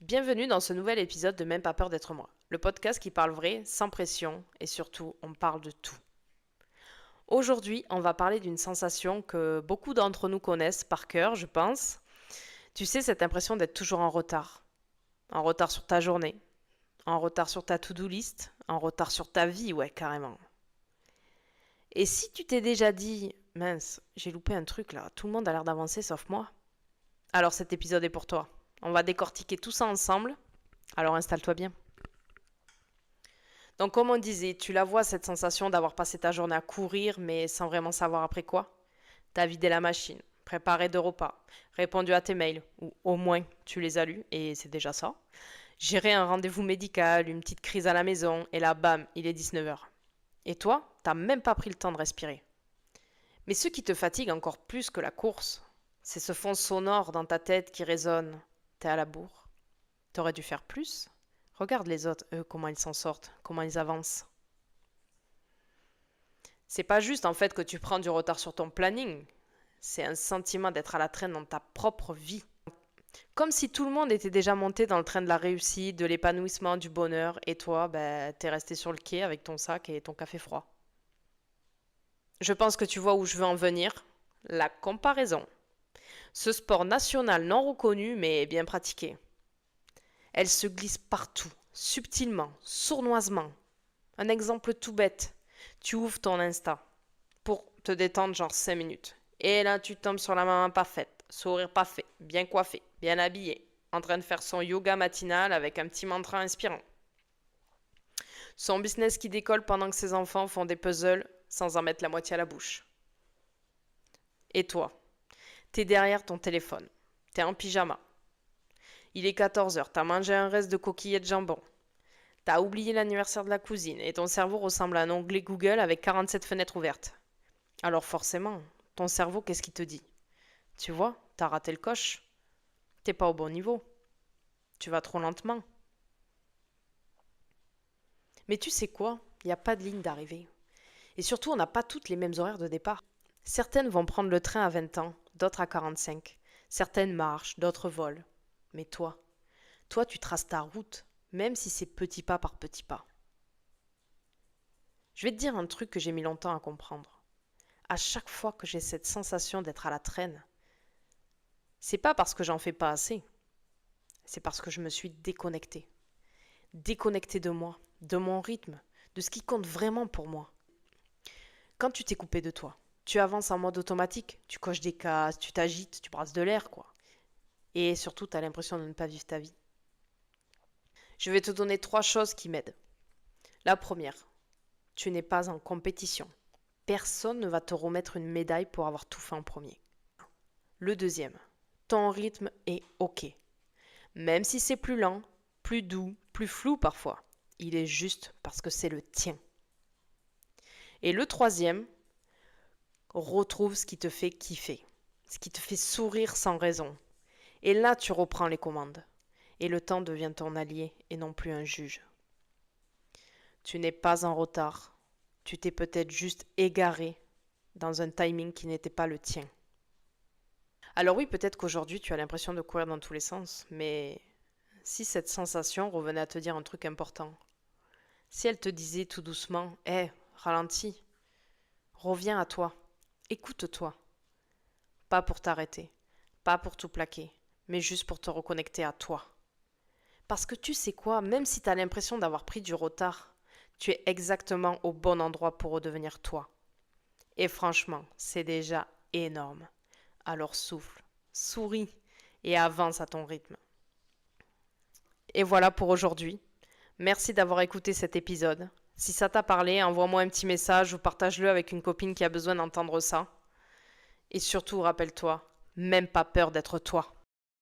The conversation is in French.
Bienvenue dans ce nouvel épisode de Même pas peur d'être moi, le podcast qui parle vrai, sans pression et surtout on parle de tout. Aujourd'hui, on va parler d'une sensation que beaucoup d'entre nous connaissent par cœur, je pense. Tu sais, cette impression d'être toujours en retard. En retard sur ta journée, en retard sur ta to-do list, en retard sur ta vie, ouais, carrément. Et si tu t'es déjà dit, mince, j'ai loupé un truc là, tout le monde a l'air d'avancer sauf moi, alors cet épisode est pour toi. On va décortiquer tout ça ensemble, alors installe-toi bien. Donc comme on disait, tu la vois cette sensation d'avoir passé ta journée à courir mais sans vraiment savoir après quoi. T'as vidé la machine, préparé deux repas, répondu à tes mails, ou au moins tu les as lus et c'est déjà ça. Géré un rendez-vous médical, une petite crise à la maison et là bam, il est 19h. Et toi, t'as même pas pris le temps de respirer. Mais ce qui te fatigue encore plus que la course, c'est ce fond sonore dans ta tête qui résonne. T'es à la bourre. T'aurais dû faire plus. Regarde les autres, eux, comment ils s'en sortent, comment ils avancent. C'est pas juste en fait que tu prends du retard sur ton planning, c'est un sentiment d'être à la traîne dans ta propre vie. Comme si tout le monde était déjà monté dans le train de la réussite, de l'épanouissement, du bonheur, et toi, t'es resté sur le quai avec ton sac et ton café froid. Je pense que tu vois où je veux en venir. La comparaison. Ce sport national non reconnu mais bien pratiqué. Elle se glisse partout, subtilement, sournoisement. Un exemple tout bête. Tu ouvres ton Insta pour te détendre genre 5 minutes. Et là, tu tombes sur la maman parfaite, sourire parfait, bien coiffée, bien habillée, en train de faire son yoga matinal avec un petit mantra inspirant. Son business qui décolle pendant que ses enfants font des puzzles sans en mettre la moitié à la bouche. Et toi, t'es derrière ton téléphone, t'es en pyjama. Il est 14h, t'as mangé un reste de coquillettes de jambon. T'as oublié l'anniversaire de la cousine et ton cerveau ressemble à un onglet Google avec 47 fenêtres ouvertes. Alors forcément, ton cerveau, qu'est-ce qu'il te dit? Tu vois, t'as raté le coche. T'es pas au bon niveau. Tu vas trop lentement. Mais tu sais quoi? Il n'y a pas de ligne d'arrivée. Et surtout, on n'a pas toutes les mêmes horaires de départ. Certaines vont prendre le train à 20 ans, d'autres à 45. Certaines marchent, d'autres volent. Mais toi, tu traces ta route, même si c'est petit pas par petit pas. Je vais te dire un truc que j'ai mis longtemps à comprendre. À chaque fois que j'ai cette sensation d'être à la traîne, c'est pas parce que j'en fais pas assez, c'est parce que je me suis déconnectée. Déconnectée de moi, de mon rythme, de ce qui compte vraiment pour moi. Quand tu t'es coupé de toi, tu avances en mode automatique, tu coches des cases, tu t'agites, tu brasses de l'air, quoi. Et surtout, tu as l'impression de ne pas vivre ta vie. Je vais te donner 3 choses qui m'aident. La première, tu n'es pas en compétition. Personne ne va te remettre une médaille pour avoir tout fait en premier. Le deuxième, ton rythme est OK. Même si c'est plus lent, plus doux, plus flou parfois, il est juste parce que c'est le tien. Et le troisième, retrouve ce qui te fait kiffer, ce qui te fait sourire sans raison. Et là, tu reprends les commandes. Et le temps devient ton allié et non plus un juge. Tu n'es pas en retard. Tu t'es peut-être juste égaré dans un timing qui n'était pas le tien. Alors oui, peut-être qu'aujourd'hui tu as l'impression de courir dans tous les sens, mais si cette sensation revenait à te dire un truc important, si elle te disait tout doucement, hé, ralentis, reviens à toi, écoute-toi, pas pour t'arrêter, pas pour tout plaquer, mais juste pour te reconnecter à toi. Parce que tu sais quoi, même si tu as l'impression d'avoir pris du retard, tu es exactement au bon endroit pour redevenir toi. Et franchement, c'est déjà énorme. Alors souffle, souris et avance à ton rythme. Et voilà pour aujourd'hui. Merci d'avoir écouté cet épisode. Si ça t'a parlé, envoie-moi un petit message ou partage-le avec une copine qui a besoin d'entendre ça. Et surtout, rappelle-toi, même pas peur d'être toi.